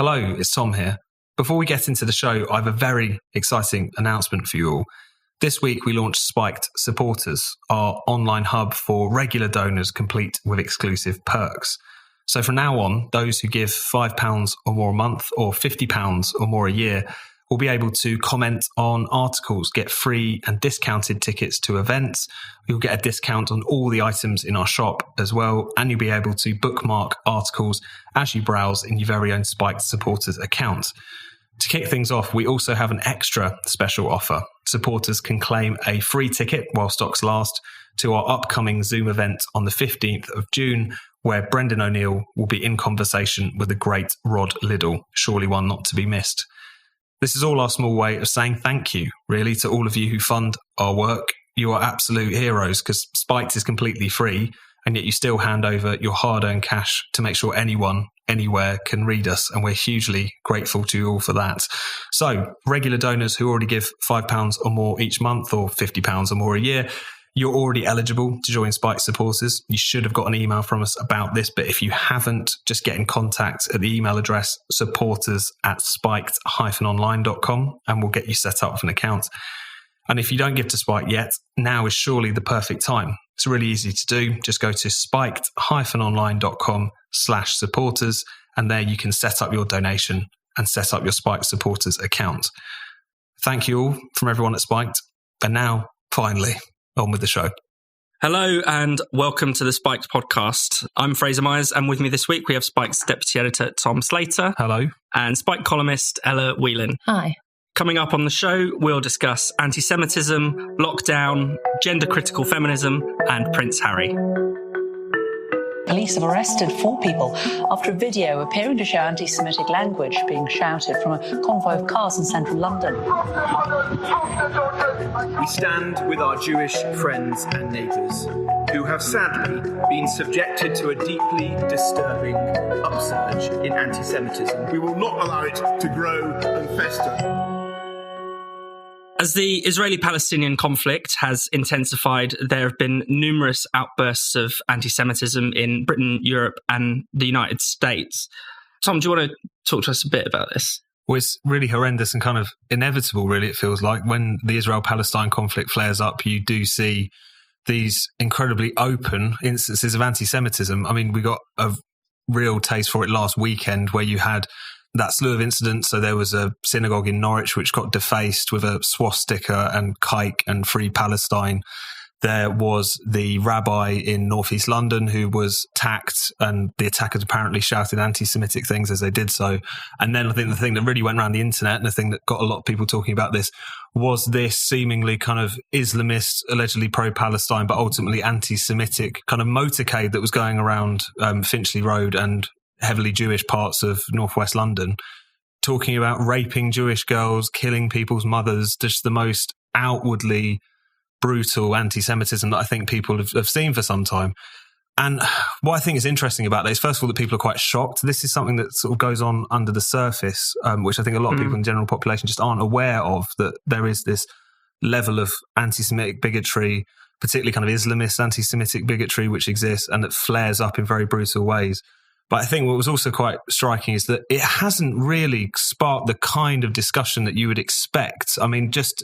Hello, it's Tom here. Before we get into the show, I have a very exciting announcement for you all. This week we launched Spiked Supporters, our online hub for regular donors complete with exclusive perks. So from now on, those who give £5 or more a month or £50 or more a year will be able to comment on articles, get free and discounted tickets to events. You'll get a discount on all the items in our shop as well, and you'll be able to bookmark articles as you browse in your very own Spiked Supporters account. To kick things off, we also have an extra special offer. Supporters can claim a free ticket while stocks last to our upcoming Zoom event on the 15th of June, where Brendan O'Neill will be in conversation with the great Rod Liddell, surely one not to be missed. This is all our small way of saying thank you, really, to all of you who fund our work. You are absolute heroes because Spiked is completely free, and yet you still hand over your hard-earned cash to make sure anyone, anywhere can read us, and we're hugely grateful to you all for that. So, regular donors who already give £5 or more each month or £50 or more a year, you're already eligible to join Spiked Supporters. You should have got an email from us about this, but if you haven't, just get in contact at the email address supporters@spiked-online.com and we'll get you set up with an account. And if you don't give to Spiked yet, now is surely the perfect time. It's really easy to do. Just go to spiked-online.com/supporters and there you can set up your donation and set up your Spiked Supporters account. Thank you all from everyone at Spiked. And now, finally, on with the show. Hello and welcome to the Spiked podcast. I'm Fraser Myers, and with me this week we have Spiked's deputy editor Tom Slater. Hello. And Spiked columnist Ella Whelan. Hi. Coming up on the show, we'll discuss anti-Semitism, lockdown, gender-critical feminism, and Prince Harry. Police have arrested 4 people after a video appearing to show anti-Semitic language being shouted from a convoy of cars in central London. We stand with our Jewish friends and neighbours who have sadly been subjected to a deeply disturbing upsurge in anti-Semitism. We will not allow it to grow and fester. As the Israeli-Palestinian conflict has intensified, there have been numerous outbursts of anti-Semitism in Britain, Europe, and the United States. Tom, do you want to talk to us a bit about this? Well, it's really horrendous and kind of inevitable, really, it feels like. When the Israel-Palestine conflict flares up, you do see these incredibly open instances of anti-Semitism. I mean, we got a real taste for it last weekend where you had that slew of incidents. So there was a synagogue in Norwich which got defaced with a swastika and kike and Free Palestine. There was the rabbi in northeast London who was attacked, and the attackers apparently shouted anti-Semitic things as they did so. And then I think the thing that really went around the internet, and the thing that got a lot of people talking about this, was this seemingly kind of Islamist, allegedly pro-Palestine, but ultimately anti-Semitic kind of motorcade that was going around Finchley Road and heavily Jewish parts of northwest London, talking about raping Jewish girls, killing people's mothers, just the most outwardly brutal anti-Semitism that I think people have seen for some time. And what I think is interesting about this, first of all, that people are quite shocked. This is something that sort of goes on under the surface, which I think a lot of people in the general population just aren't aware of, that there is this level of anti-Semitic bigotry, particularly kind of Islamist anti-Semitic bigotry, which exists and that flares up in very brutal ways. But I think what was also quite striking is that it hasn't really sparked the kind of discussion that you would expect. I mean, just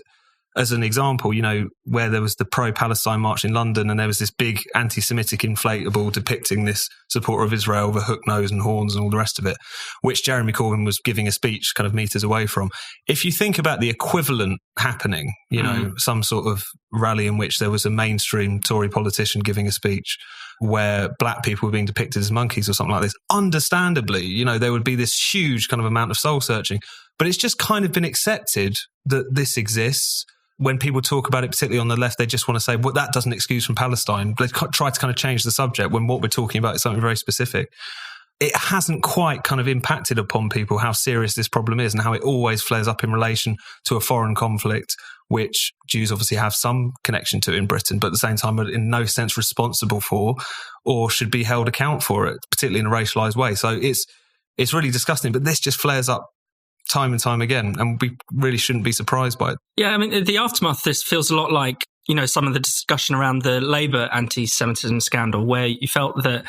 as an example, you know, where there was the pro-Palestine march in London and there was this big anti-Semitic inflatable depicting this supporter of Israel with a hook nose and horns and all the rest of it, which Jeremy Corbyn was giving a speech kind of meters away from. If you think about the equivalent happening, you know, some sort of rally in which there was a mainstream Tory politician giving a speech where black people were being depicted as monkeys or something like this, understandably, you know, there would be this huge kind of amount of soul searching. But it's just kind of been accepted that this exists. When people talk about it, particularly on the left, they just want to say, well, that doesn't excuse from Palestine. They try to kind of change the subject when what we're talking about is something very specific. It hasn't quite kind of impacted upon people how serious this problem is and how it always flares up in relation to a foreign conflict, which Jews obviously have some connection to in Britain, but at the same time are in no sense responsible for or should be held account for it, particularly in a racialised way. So it's really disgusting, but this just flares up time and time again, and we really shouldn't be surprised by it. Yeah, I mean, the aftermath of this feels a lot like, you know, some of the discussion around the Labour anti-Semitism scandal, where you felt that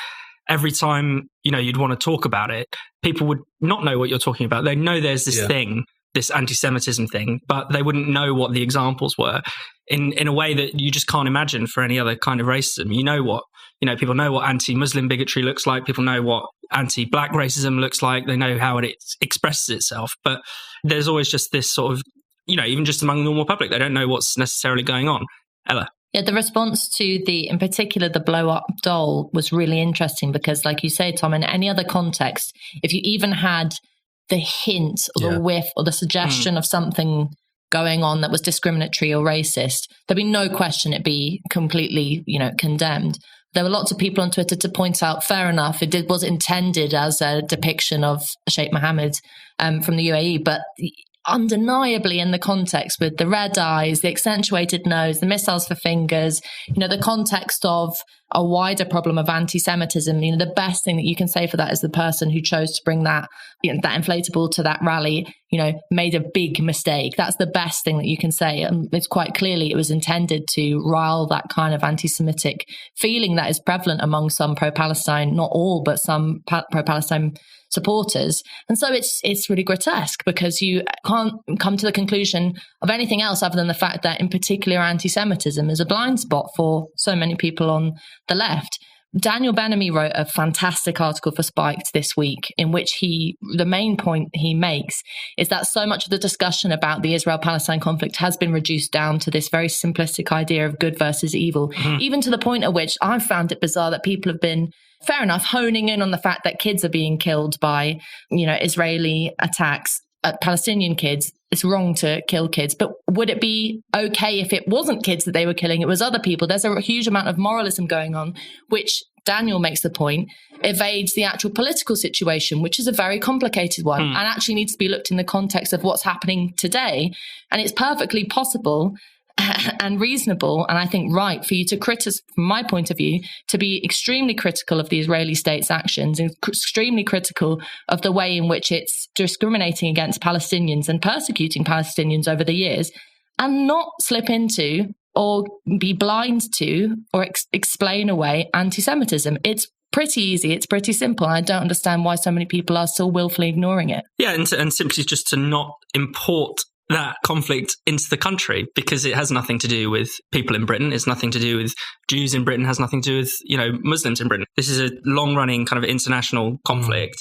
every time, you'd want to talk about it, people would not know what you're talking about. They know there's this thing, this anti-Semitism thing, but they wouldn't know what the examples were in a way that you just can't imagine for any other kind of racism. People know what anti-Muslim bigotry looks like. People know what anti-black racism looks like. They know how it expresses itself. But there's always just this sort of, even just among the normal public, they don't know what's necessarily going on. Ella? Yeah, the response to in particular, the blow up doll was really interesting because, like you say, Tom, in any other context, if you even had the hint or the whiff or the suggestion of something going on that was discriminatory or racist, there'd be no question it'd be completely, condemned. There were lots of people on Twitter to point out, fair enough, it was intended as a depiction of Sheikh Mohammed from the UAE, but undeniably in the context with the red eyes, the accentuated nose, the missiles for fingers, the context of a wider problem of anti-Semitism, the best thing that you can say for that is the person who chose to bring that, that inflatable to that rally, made a big mistake. That's the best thing that you can say. And it's quite clearly it was intended to rile that kind of anti-Semitic feeling that is prevalent among some pro-Palestine, not all, but some pro-Palestine supporters. And so it's really grotesque because you can't come to the conclusion of anything else other than the fact that in particular anti-Semitism is a blind spot for so many people on the left. Daniel Ben-Ami wrote a fantastic article for Spiked this week in which the main point he makes is that so much of the discussion about the Israel-Palestine conflict has been reduced down to this very simplistic idea of good versus evil, even to the point at which I've found it bizarre that people have been, fair enough, honing in on the fact that kids are being killed by, Israeli attacks at Palestinian kids. It's wrong to kill kids, but would it be okay if it wasn't kids that they were killing? It was other people. There's a huge amount of moralism going on, which Daniel makes the point, evades the actual political situation, which is a very complicated one and actually needs to be looked in the context of what's happening today. And it's perfectly possible and reasonable, and I think right, for you to criticize, from my point of view, to be extremely critical of the Israeli state's actions and extremely critical of the way in which it's discriminating against Palestinians and persecuting Palestinians over the years, and not slip into or be blind to or explain away anti-Semitism. It's pretty easy. It's pretty simple. And I don't understand why so many people are still willfully ignoring it. Yeah, and simply just to not import that conflict into the country because it has nothing to do with people in Britain. It's nothing to do with Jews in Britain. It has nothing to do with, Muslims in Britain. This is a long-running kind of international conflict.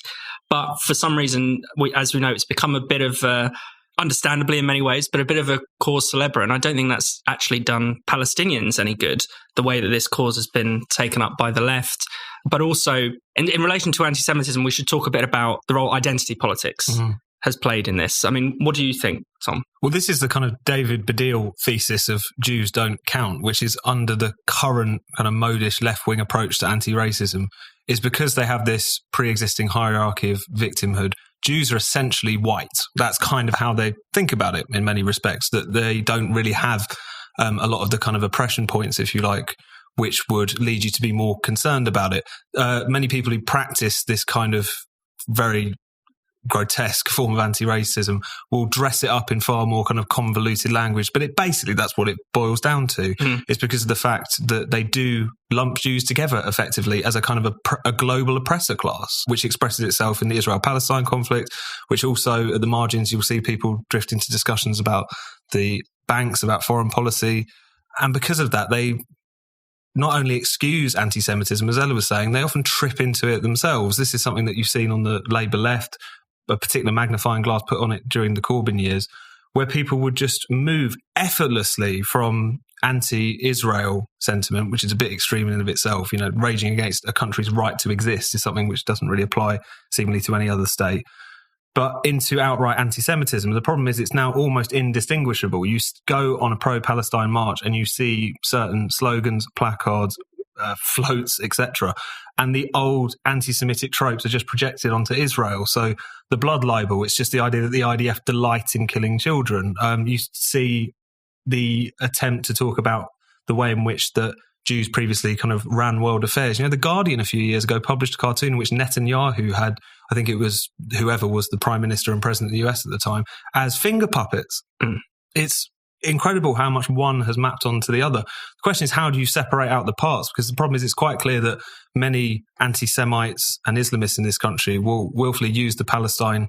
But for some reason, as we know, it's become a bit of, understandably in many ways, but a bit of a cause célèbre. And I don't think that's actually done Palestinians any good, the way that this cause has been taken up by the left. But also, in relation to anti-Semitism, we should talk a bit about the role identity politics has played in this. I mean, what do you think, Tom? Well, this is the kind of David Baddiel thesis of Jews don't count, which is under the current kind of modish left-wing approach to anti-racism, is because they have this pre-existing hierarchy of victimhood. Jews are essentially white. That's kind of how they think about it in many respects, that they don't really have a lot of the kind of oppression points, if you like, which would lead you to be more concerned about it. Many people who practice this kind of very grotesque form of anti-racism will dress it up in far more kind of convoluted language, but that's what it boils down to. It's because of the fact that they do lump Jews together effectively as a kind of a global oppressor class, which expresses itself in the Israel-Palestine conflict, which also at the margins you'll see people drift into discussions about the banks, about foreign policy, and because of that they not only excuse anti-Semitism, as Ella was saying, they often trip into it themselves. This is something that you've seen on the Labour left, a particular magnifying glass put on it during the Corbyn years, where people would just move effortlessly from anti-Israel sentiment, which is a bit extreme in and of itself. Raging against a country's right to exist is something which doesn't really apply seemingly to any other state, but into outright anti-Semitism. The problem is it's now almost indistinguishable. You go on a pro-Palestine march and you see certain slogans, placards, floats, etc. And the old anti-Semitic tropes are just projected onto Israel. So the blood libel, it's just the idea that the IDF delight in killing children. You see the attempt to talk about the way in which the Jews previously kind of ran world affairs. The Guardian a few years ago published a cartoon in which Netanyahu had, I think it was whoever was the Prime Minister and President of the US at the time, as finger puppets. It's incredible how much one has mapped onto the other. The question is, how do you separate out the parts? Because the problem is, it's quite clear that many anti-Semites and Islamists in this country will willfully use the Palestine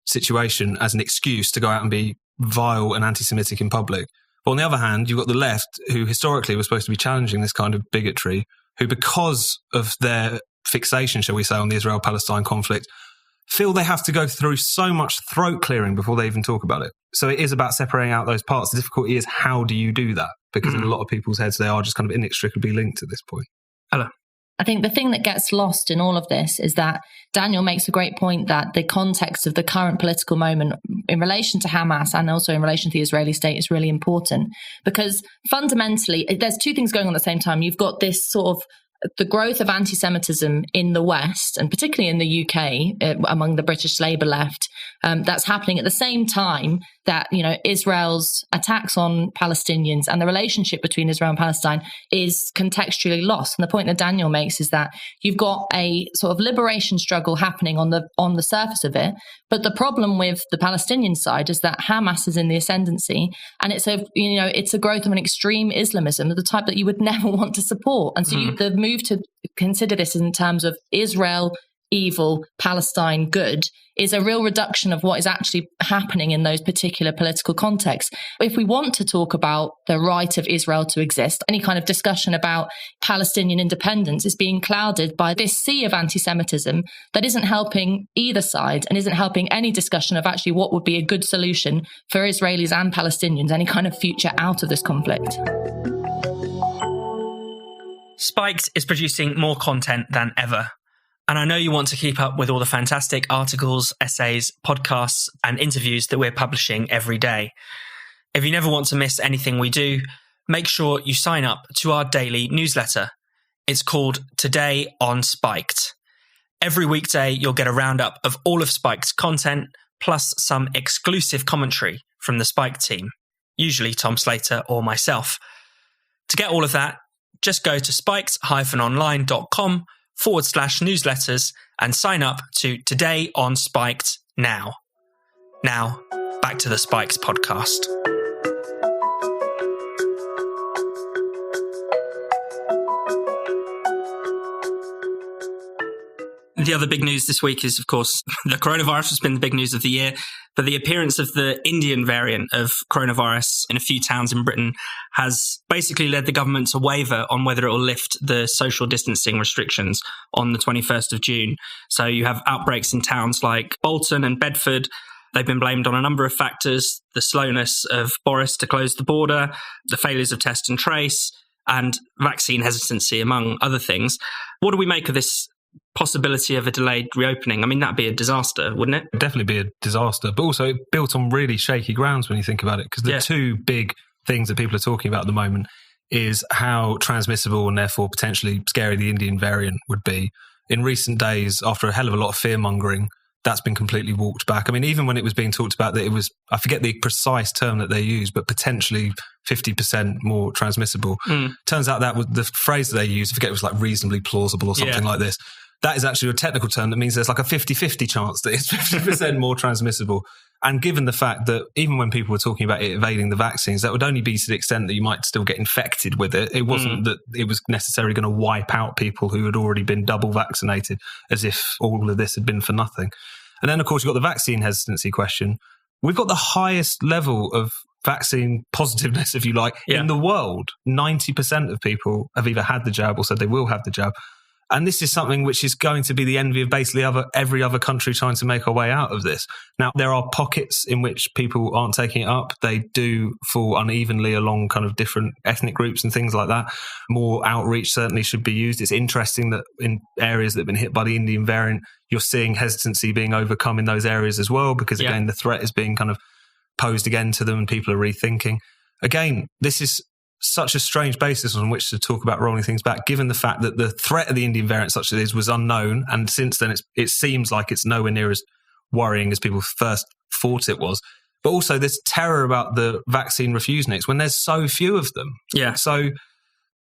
situation as an excuse to go out and be vile and anti-Semitic in public. But on the other hand, you've got the left, who historically were supposed to be challenging this kind of bigotry, who, because of their fixation, shall we say, on the Israel-Palestine conflict, feel they have to go through so much throat clearing before they even talk about it. So it is about separating out those parts. The difficulty is, how do you do that? Because in a lot of people's heads, they are just kind of inextricably linked at this point. Hello. I think the thing that gets lost in all of this is that Daniel makes a great point that the context of the current political moment in relation to Hamas and also in relation to the Israeli state is really important, because fundamentally there's two things going on at the same time. You've got this sort of the growth of anti-Semitism in the West, and particularly in the UK, among the British Labour left, that's happening at the same time that, you know, Israel's attacks on Palestinians and the relationship between Israel and Palestine is contextually lost. And the point that Daniel makes is that you've got a sort of liberation struggle happening on the surface of it, but the problem with the Palestinian side is that Hamas is in the ascendancy, and it's a growth of an extreme Islamism of the type that you would never want to support. And so the move to consider this in terms of Israel evil, Palestine good, is a real reduction of what is actually happening in those particular political contexts. If we want to talk about the right of Israel to exist, any kind of discussion about Palestinian independence is being clouded by this sea of anti-Semitism that isn't helping either side and isn't helping any discussion of actually what would be a good solution for Israelis and Palestinians, any kind of future out of this conflict. Spiked is producing more content than ever. And I know you want to keep up with all the fantastic articles, essays, podcasts, and interviews that we're publishing every day. If you never want to miss anything we do, make sure you sign up to our daily newsletter. It's called Today on Spiked. Every weekday, you'll get a roundup of all of Spiked's content, plus some exclusive commentary from the Spiked team, usually Tom Slater or myself. To get all of that, just go to spiked-online.com/newsletters and sign up to Today on Spiked now. Now, back to the Spikes podcast. The other big news this week is, of course, the coronavirus has been the big news of the year, but the appearance of the Indian variant of coronavirus in a few towns in Britain has basically led the government to waver on whether it will lift the social distancing restrictions on the 21st of June. So you have outbreaks in towns like Bolton and Bedford. They've been blamed on a number of factors: the slowness of Boris to close the border, the failures of test and trace, and vaccine hesitancy, among other things. What do we make of this possibility of a delayed reopening? I mean, that'd be a disaster, wouldn't it? It'd definitely be a disaster, but also it built on really shaky grounds when you think about it, because the two big things that people are talking about at the moment is how transmissible and therefore potentially scary the Indian variant would be. In recent days, after a hell of a lot of fear-mongering, that's been completely walked back. I mean, even when it was being talked about that it was, I forget the precise term that they used, but potentially 50% more transmissible. Turns out that was the phrase that they used, I forget, it was like reasonably plausible or something like this. That is actually a technical term that means there's like a 50-50 chance that it's 50% more transmissible. And given the fact that even when people were talking about it evading the vaccines, that would only be to the extent that you might still get infected with it. It wasn't that it was necessarily going to wipe out people who had already been double vaccinated, as if all of this had been for nothing. And then, of course, you've got the vaccine hesitancy question. We've got the highest level of vaccine positiveness, if you like, in the world. 90% of people have either had the jab or said they will have the jab. And this is something which is going to be the envy of basically every other country trying to make a way out of this. Now, there are pockets in which people aren't taking it up. They do fall unevenly along kind of different ethnic groups and things like that. More outreach certainly should be used. It's interesting that in areas that have been hit by the Indian variant, you're seeing hesitancy being overcome in those areas as well, because again, the threat is being kind of posed again to them and people are rethinking. Again, this is such a strange basis on which to talk about rolling things back, given the fact that the threat of the Indian variant, such as it is, was unknown. And since then, it seems like it's nowhere near as worrying as people first thought it was. But also this terror about the vaccine refuseniks when there's so few of them. Yeah. So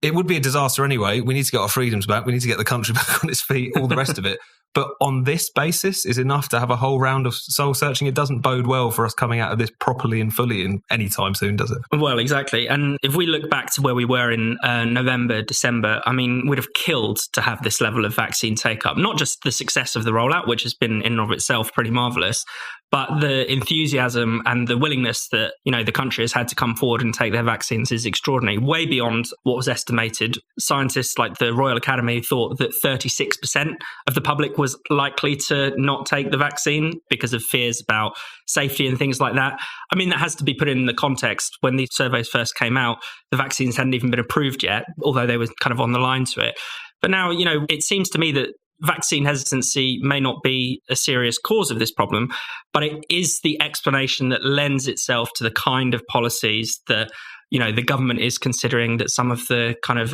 it would be a disaster anyway. We need to get our freedoms back. We need to get the country back on its feet, all the rest of it. But on this basis is enough to have a whole round of soul searching. It doesn't bode well for us coming out of this properly and fully in any time soon, does it? Well, exactly. And if we look back to where we were in November, December, I mean, we'd have killed to have this level of vaccine take-up. Not just the success of the rollout, which has been in and of itself pretty marvellous, but the enthusiasm and the willingness that, you know, the country has had to come forward and take their vaccines is extraordinary, way beyond what was estimated. Scientists like the Royal Academy thought that 36% of the public was likely to not take the vaccine because of fears about safety and things like that. I mean, that has to be put in the context. When these surveys first came out, the vaccines hadn't even been approved yet, although they were kind of on the line to it. But now, you know, it seems to me that vaccine hesitancy may not be a serious cause of this problem, but it is the explanation that lends itself to the kind of policies that, you know, the government is considering, that some of the kind of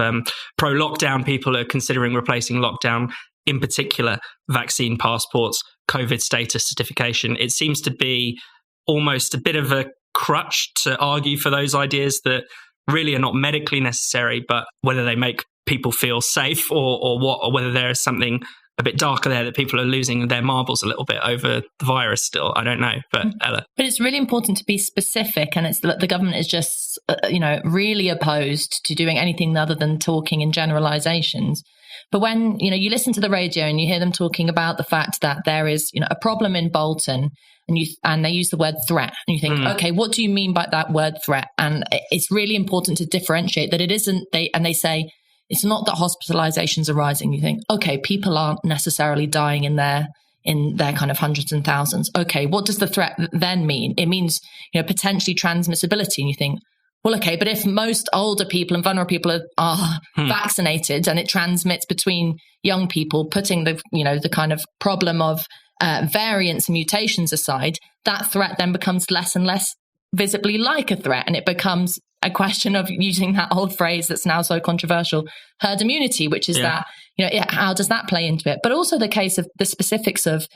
pro-lockdown people are considering replacing lockdown, in particular vaccine passports, COVID status certification. It seems to be almost a bit of a crutch to argue for those ideas that really are not medically necessary, but whether they make people feel safe or what, or whether there is something a bit darker there, that people are losing their marbles a little bit over the virus still. I don't know, but Ella. But it's really important to be specific, and it's that the government is just, really opposed to doing anything other than talking in generalizations. But when, you know, you listen to the radio and you hear them talking about the fact that there is, you know, a problem in Bolton, and they use the word threat, and you think, okay, what do you mean by that word threat? And it's really important to differentiate that it isn't, they say, it's not that hospitalizations are rising. You think, okay, people aren't necessarily dying in their kind of hundreds and thousands. Okay, what does the threat then mean? It means, you know, potentially transmissibility. And you think, well, okay, but if most older people and vulnerable people are vaccinated and it transmits between young people, putting the kind of problem of variants and mutations aside, that threat then becomes less and less visibly like a threat, and it becomes a question of using that old phrase that's now so controversial, herd immunity, which is that, you know, how does that play into it? But also the case of the specifics of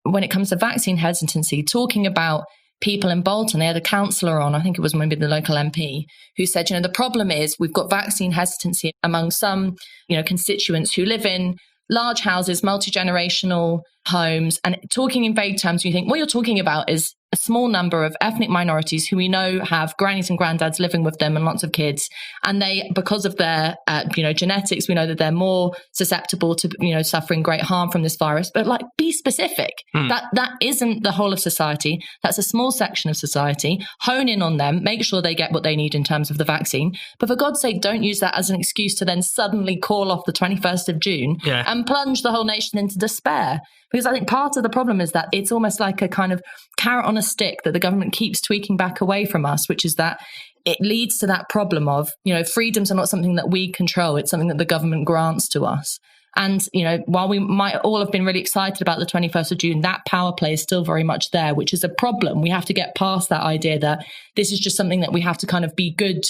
when it comes to vaccine hesitancy, talking about people in Bolton. They had a councillor on, I think it was maybe the local MP, who said, you know, the problem is we've got vaccine hesitancy among some, you know, constituents who live in large houses, multi-generational homes, and talking in vague terms, you think what you're talking about is a small number of ethnic minorities who we know have grannies and granddads living with them and lots of kids. And they, because of their, genetics, we know that they're more susceptible to, you know, suffering great harm from this virus. But like, be specific. That isn't the whole of society. That's a small section of society. Hone in on them. Make sure they get what they need in terms of the vaccine. But for God's sake, don't use that as an excuse to then suddenly call off the 21st of June and plunge the whole nation into despair. Because I think part of the problem is that it's almost like a kind of carrot on a stick that the government keeps tweaking back away from us, which is that it leads to that problem of, you know, freedoms are not something that we control. It's something that the government grants to us. And, you know, while we might all have been really excited about the 21st of June, that power play is still very much there, which is a problem. We have to get past that idea that this is just something that we have to kind of be good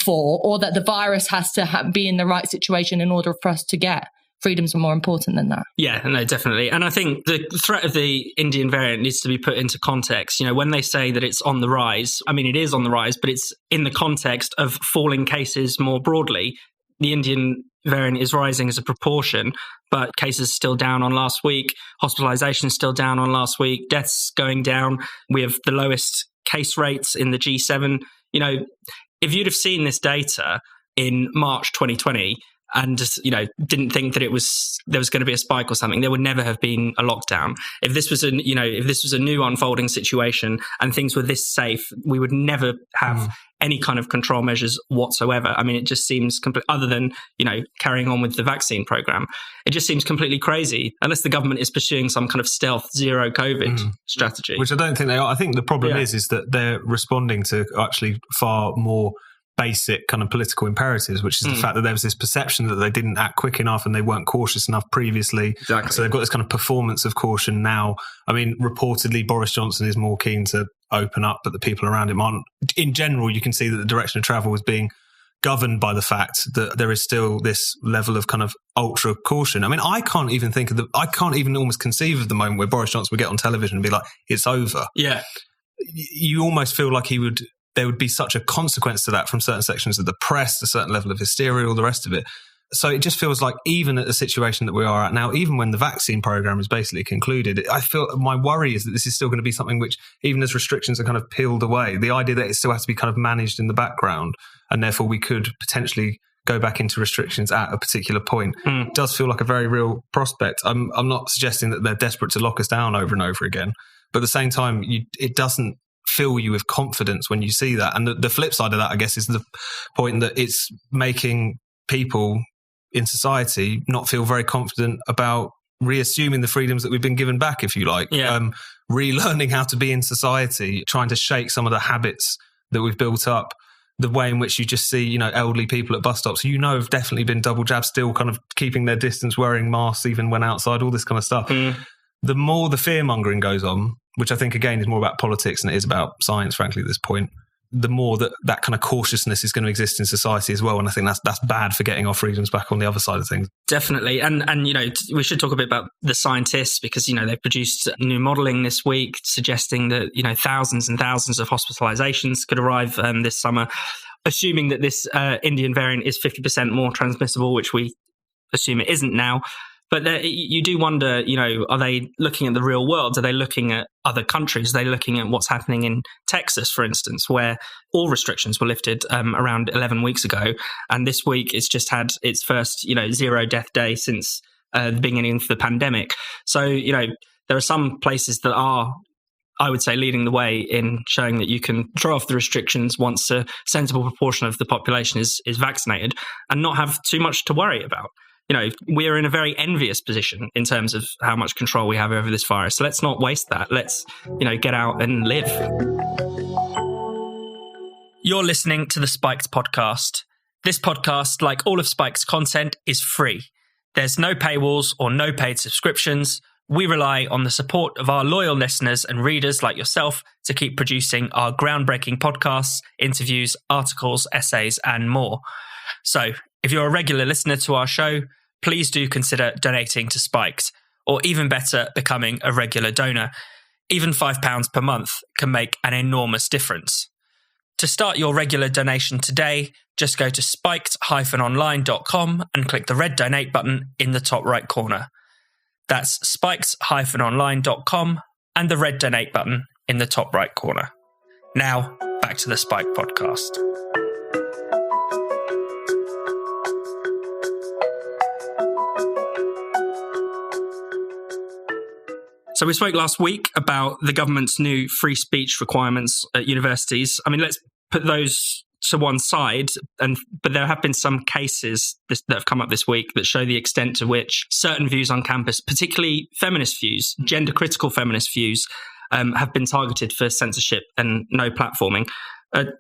for, or that the virus has to be in the right situation in order for us to get. Freedoms are more important than that. Yeah, no, definitely. And I think the threat of the Indian variant needs to be put into context. You know, when they say that it's on the rise, I mean, it is on the rise, but it's in the context of falling cases more broadly. The Indian variant is rising as a proportion, but cases still down on last week. Hospitalizations still down on last week. Deaths going down. We have the lowest case rates in the G7. You know, if you'd have seen this data in March 2020, and just, you know, didn't think that there was going to be a spike or something, there would never have been a lockdown. If this was a new unfolding situation and things were this safe, we would never have any kind of control measures whatsoever. I mean, it just seems other than, you know, carrying on with the vaccine program, it just seems completely crazy, unless the government is pursuing some kind of stealth zero COVID strategy. Which I don't think they are. I think the problem is that they're responding to actually far more basic kind of political imperatives, which is the fact that there was this perception that they didn't act quick enough and they weren't cautious enough previously. Exactly. So they've got this kind of performance of caution now. I mean, reportedly, Boris Johnson is more keen to open up, but the people around him aren't. In general, you can see that the direction of travel is being governed by the fact that there is still this level of kind of ultra caution. I mean, I can't even almost conceive of the moment where Boris Johnson would get on television and be like, it's over. Yeah. You almost feel like there would be such a consequence to that from certain sections of the press, a certain level of hysteria, all the rest of it. So it just feels like even at the situation that we are at now, even when the vaccine program is basically concluded, I feel my worry is that this is still going to be something which, even as restrictions are kind of peeled away, the idea that it still has to be kind of managed in the background, and therefore we could potentially go back into restrictions at a particular point, does feel like a very real prospect. I'm not suggesting that they're desperate to lock us down over and over again, but at the same time, it doesn't fill you with confidence when you see that. And the flip side of that, I guess, is the point that it's making people in society not feel very confident about reassuming the freedoms that we've been given back, if you like. Relearning how to be in society, trying to shake some of the habits that we've built up. The way in which you just see, elderly people at bus stops, have definitely been double jabbed, still kind of keeping their distance, wearing masks even when outside, all this kind of stuff. The more the fear mongering goes on, which I think again is more about politics than it is about science, frankly, at this point, the more that kind of cautiousness is going to exist in society as well. And I think that's bad for getting our freedoms back on the other side of things. Definitely. And we should talk a bit about the scientists because, they produced new modelling this week suggesting that, thousands and thousands of hospitalizations could arrive this summer, assuming that this Indian variant is 50% more transmissible, which we assume it isn't now. But you do wonder, are they looking at the real world? Are they looking at other countries? Are they looking at what's happening in Texas, for instance, where all restrictions were lifted around 11 weeks ago? And this week it's just had its first, 0 death day since the beginning of the pandemic. So, there are some places that are, I would say, leading the way in showing that you can throw off the restrictions once a sensible proportion of the population is vaccinated and not have too much to worry about. We're in a very envious position in terms of how much control we have over this virus. So let's not waste that. Let's, get out and live. You're listening to the Spiked podcast. This podcast, like all of Spike's content, is free. There's no paywalls or no paid subscriptions. We rely on the support of our loyal listeners and readers like yourself to keep producing our groundbreaking podcasts, interviews, articles, essays, and more. So, if you're a regular listener to our show, please do consider donating to Spiked, or even better, becoming a regular donor. Even £5 per month can make an enormous difference. To start your regular donation today, just go to spiked-online.com and click the red donate button in the top right corner. That's spiked-online.com and the red donate button in the top right corner. Now, back to the Spike podcast. So we spoke last week about the government's new free speech requirements at universities. I mean, let's put those to one side, but there have been some cases that have come up this week that show the extent to which certain views on campus, particularly feminist views, gender-critical feminist views, have been targeted for censorship and no platforming.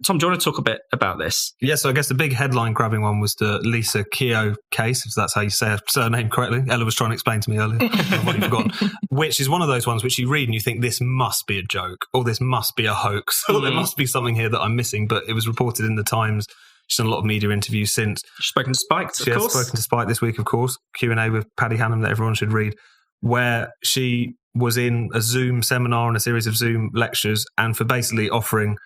Tom, do you want to talk a bit about this? Yeah, so I guess the big headline-grabbing one was the Lisa Keogh case, if that's how you say her surname correctly. Ella was trying to explain to me earlier. I've already forgotten. Which is one of those ones which you read and you think this must be a joke, or this must be a hoax, or there must be something here that I'm missing. But it was reported in the Times. She's done a lot of media interviews since. She's spoken to Spike, of course. She has spoken to Spike this week, of course. Q&A with Paddy Hannam that everyone should read, where she was in a Zoom seminar and a series of Zoom lectures, and for basically offering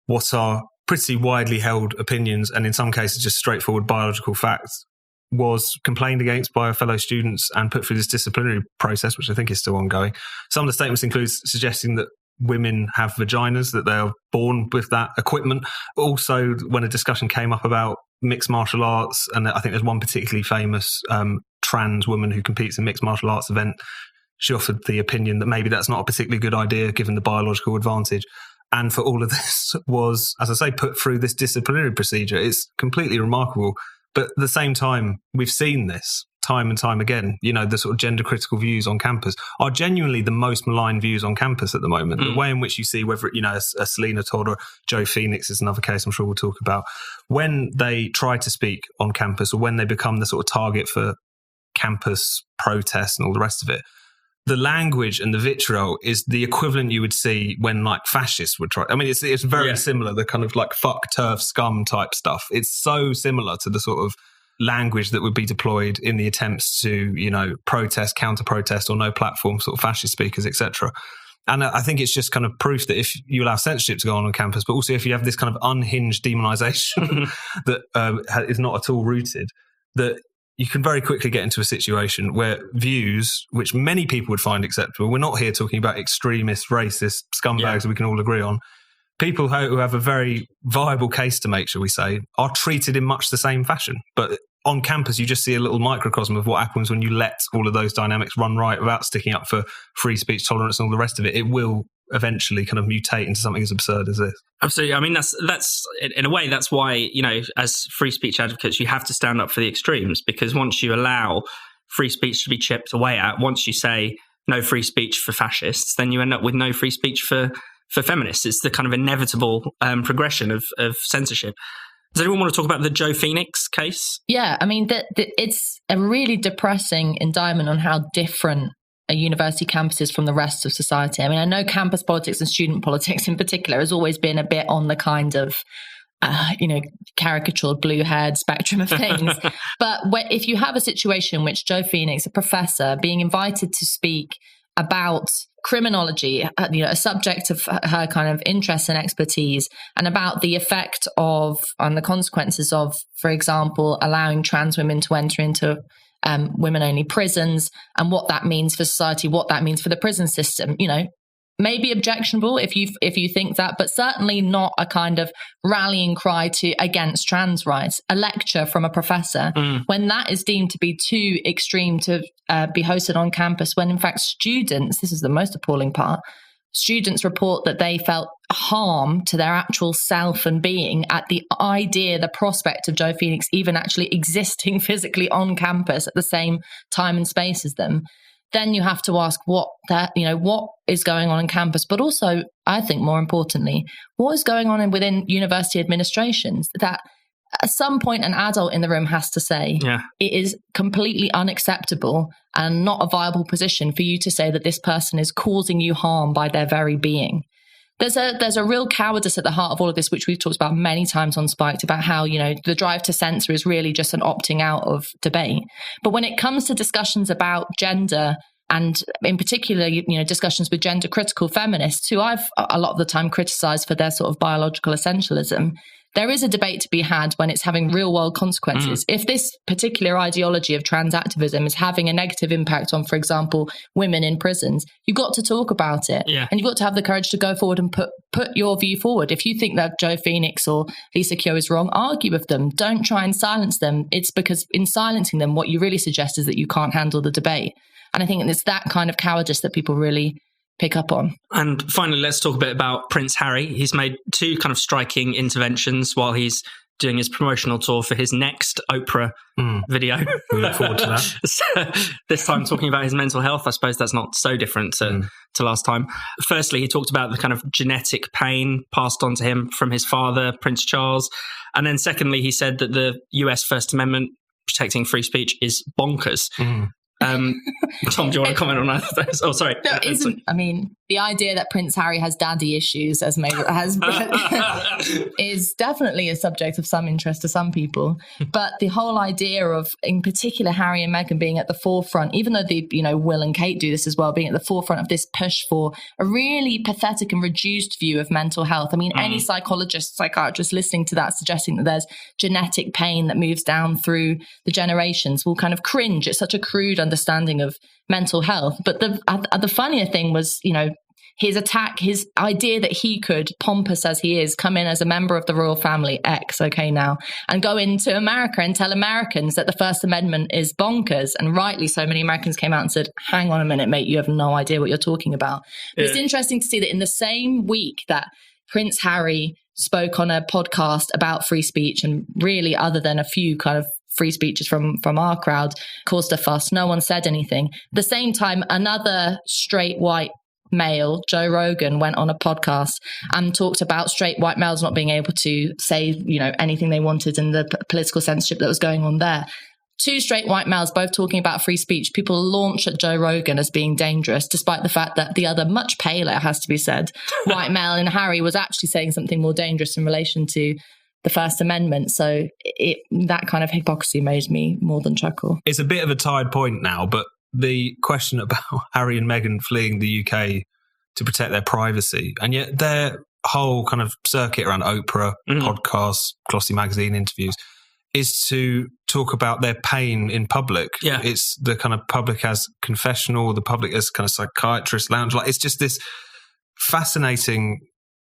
what are pretty widely held opinions, and in some cases just straightforward biological facts, was complained against by her fellow students and put through this disciplinary process, which I think is still ongoing. Some of the statements include suggesting that women have vaginas, that they are born with that equipment. Also, when a discussion came up about mixed martial arts, and I think there's one particularly famous trans woman who competes in mixed martial arts event, she offered the opinion that maybe that's not a particularly good idea given the biological advantage. And for all of this was, as I say, put through this disciplinary procedure. It's completely remarkable. But at the same time, we've seen this time and time again. The sort of gender critical views on campus are genuinely the most maligned views on campus at the moment. The way in which you see whether, a Selena Todd or Joe Phoenix is another case I'm sure we'll talk about. When they try to speak on campus, or when they become the sort of target for campus protests and all the rest of it, the language and the vitriol is the equivalent you would see when fascists would try. I mean, it's very similar, the kind of fuck, turf, scum type stuff. It's so similar to the sort of language that would be deployed in the attempts to, protest, counter-protest, or no platform sort of fascist speakers, etc. And I think it's just kind of proof that if you allow censorship to go on campus, but also if you have this kind of unhinged demonization that is not at all rooted, that you can very quickly get into a situation where views, which many people would find acceptable, we're not here talking about extremist, racist scumbags that we can all agree on. People who have a very viable case to make, shall we say, are treated in much the same fashion. But on campus, you just see a little microcosm of what happens when you let all of those dynamics run riot without sticking up for free speech, tolerance, and all the rest of it. It will eventually kind of mutate into something as absurd as this. Absolutely. I mean, that's in a way, that's why, you know, as free speech advocates, you have to stand up for the extremes, because once you allow free speech to be chipped away at, once you say no free speech for fascists, then you end up with no free speech for feminists. It's the kind of inevitable progression of censorship. Does anyone want to talk about the Joe Phoenix case? Yeah, I mean, it's a really depressing indictment on how different a university campus is from the rest of society. I mean, I know campus politics and student politics in particular has always been a bit on the kind of, caricatured blue-haired spectrum of things. But if you have a situation in which Joe Phoenix, a professor, being invited to speak about criminology, a subject of her kind of interest and expertise, and about the effect of and the consequences of, for example, allowing trans women to enter into women-only prisons, and what that means for society, what that means for the prison system, maybe objectionable if you think that, but certainly not a kind of rallying cry against trans rights. A lecture from a professor, when that is deemed to be too extreme to be hosted on campus, when in fact students, this is the most appalling part, students report that they felt harm to their actual self and being at the idea, the prospect of Joe Phoenix even actually existing physically on campus at the same time and space as them. Then you have to ask what is going on campus, but also, I think more importantly, what is going on within university administrations, that at some point an adult in the room has to say, it is completely unacceptable and not a viable position for you to say that this person is causing you harm by their very being. There's a real cowardice at the heart of all of this, which we've talked about many times on Spiked, about how, the drive to censor is really just an opting out of debate. But when it comes to discussions about gender, and in particular, discussions with gender critical feminists, who I've a lot of the time criticized for their sort of biological essentialism, there is a debate to be had when it's having real world consequences. If this particular ideology of trans activism is having a negative impact on, for example, women in prisons, you've got to talk about it. Yeah. And you've got to have the courage to go forward and put your view forward. If you think that Joe Phoenix or Lisa Kyo is wrong, argue with them. Don't try and silence them. It's because in silencing them, what you really suggest is that you can't handle the debate. And I think it's that kind of cowardice that people really pick up on. And finally, let's talk a bit about Prince Harry. He's made two kind of striking interventions while he's doing his promotional tour for his next Oprah video. We look forward to that. So, this time talking about his mental health. I suppose that's not so different to last time. Firstly, he talked about the kind of genetic pain passed on to him from his father, Prince Charles. And then secondly, he said that the US First Amendment protecting free speech is bonkers. Tom, do you want to comment on that? Oh, sorry. No, I mean, the idea that Prince Harry has daddy issues, as is definitely a subject of some interest to some people. But the whole idea of, in particular, Harry and Meghan being at the forefront, even though Will and Kate do this as well, being at the forefront of this push for a really pathetic and reduced view of mental health. I mean, any psychiatrist listening to that, suggesting that there's genetic pain that moves down through the generations, will kind of cringe. It's such a crude understanding of mental health. But the funnier thing was, his idea that he could, pompous as he is, come in as a member of the royal family, and go into America and tell Americans that the First Amendment is bonkers. And rightly so, many Americans came out and said, hang on a minute, mate, you have no idea what you're talking about. But it's interesting to see that in the same week that Prince Harry spoke on a podcast about free speech, and really, other than a few kind of free speeches from our crowd, caused a fuss, no one said anything. At the same time, another straight white male, Joe Rogan, went on a podcast and talked about straight white males not being able to say, anything they wanted, and the political censorship that was going on there. Two straight white males both talking about free speech. People launch at Joe Rogan as being dangerous, despite the fact that the other, much paler, has to be said, white male in Harry was actually saying something more dangerous in relation to the First Amendment. So that kind of hypocrisy made me more than chuckle. It's a bit of a tired point now, but the question about Harry and Meghan fleeing the UK to protect their privacy, and yet their whole kind of circuit around Oprah, podcasts, glossy magazine interviews, is to talk about their pain in public. Yeah. It's the kind of public as confessional, the public as kind of psychiatrist lounge. Like, it's just this fascinating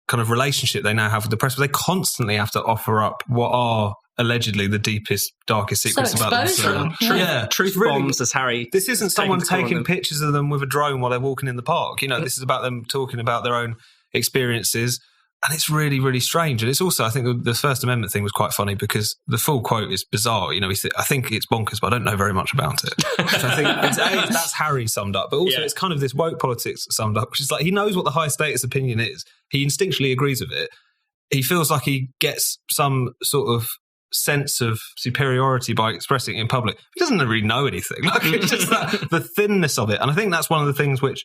kind of relationship they now have with the press, but they constantly have to offer up what are allegedly the deepest, darkest secrets about themselves. Truth bombs, as Harry. This isn't someone taking pictures of them with a drone while they're walking in the park. This is about them talking about their own experiences. And it's really, really strange. And it's also, I think the First Amendment thing was quite funny because the full quote is bizarre. I think it's bonkers, but I don't know very much about it. Which I think that's Harry summed up. But also it's kind of this woke politics summed up, which is like, he knows what the high status opinion is. He instinctually agrees with it. He feels like he gets some sort of sense of superiority by expressing it in public. He doesn't really know anything. Like, it's just the thinness of it. And I think that's one of the things which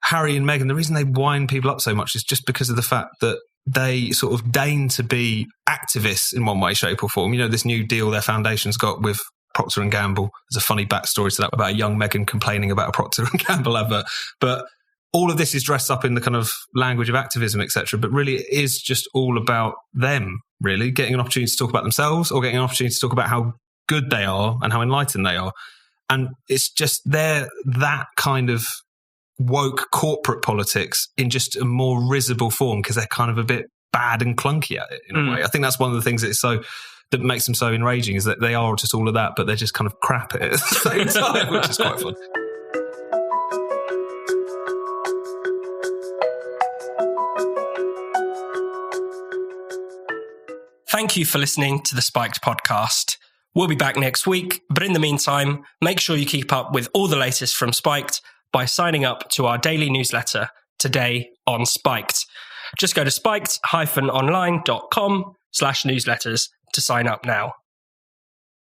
Harry and Meghan, the reason they wind people up so much is just because of the fact that they sort of deign to be activists in one way, shape or form. This new deal their foundation's got with Procter & Gamble. There's a funny backstory to that about a young Meghan complaining about a Procter & Gamble advert. But all of this is dressed up in the kind of language of activism, etc. But really it is just all about them, really, getting an opportunity to talk about themselves or getting an opportunity to talk about how good they are and how enlightened they are. And it's just that kind of woke corporate politics in just a more risible form because they're kind of a bit bad and clunky at it in a way. I think that's one of the things that makes them so enraging is that they are just all of that, but they're just kind of crap at it at the same time, which is quite fun. Thank you for listening to the Spiked podcast. We'll be back next week, but in the meantime, make sure you keep up with all the latest from Spiked by signing up to our daily newsletter, Today on Spiked. Just go to spiked-online.com/newsletters to sign up now.